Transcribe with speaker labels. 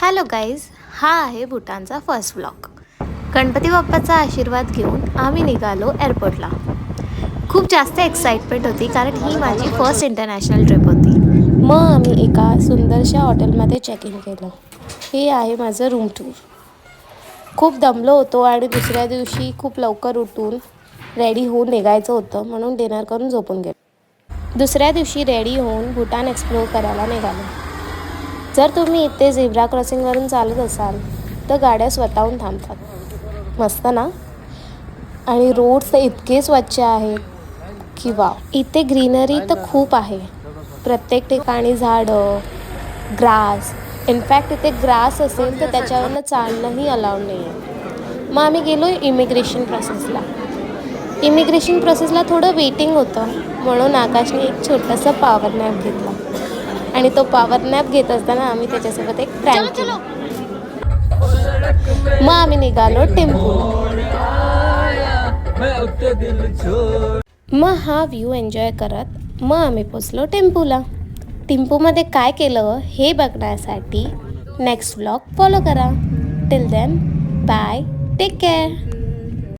Speaker 1: Hello guys, हा आहे भूटानचा first vlog. Ganpati बाप्पाचा आशीर्वाद घेऊन आम्ही निघालो एअरपोर्टला. खूप जास्त एक्साइटमेंट होती कारण ही माझी फर्स्ट इंटरनॅशनल ट्रिप होती. मग आम्ही एका सुंदरशा हॉटेलमध्ये चेक इन केलं. हे आहे माझं रूम टूर. खूप दमलो होतो आणि दुसऱ्या दिवशी खूप लवकर उठून रेडी होऊन निघायचं होतं, म्हणून डिनर करून झोपून गेलो. दुसऱ्या दिवशी रेडी होऊन भूटान एक्सप्लोअर करायला निघालो. जर तुम्ही इथे झेब्रा क्रॉसिंगवरून चालत असाल तर गाड्या स्वतःहून थांबतात. मस्त ना? आणि रोड्स तर इतके स्वच्छ आहेत की वा. इथे ग्रीनरी तर खूप आहे. प्रत्येक ठिकाणी झाडं, ग्रास. इनफॅक्ट इथे ग्रास असेल तर त्याच्यावरनं चालणंही अलाउड नाही आहे. मग आम्ही गेलो इमिग्रेशन प्रोसेसला थोडं वेटिंग होतं, म्हणून आकाशने एक छोटासा पॉवर नॅप घेतला. आणि तो पॉवर नॅप घेत असताना आम्ही त्याच्यासोबत एक प्रँक केला. मग आम्ही निघालो टेम्पूला. मग हा व्ह्यू एन्जॉय करत मग आम्ही पोचलो टेम्पूला. टेम्पूमध्ये काय केलं हे बघण्यासाठी नेक्स्ट व्लॉग फॉलो करा. Till then bye, take care.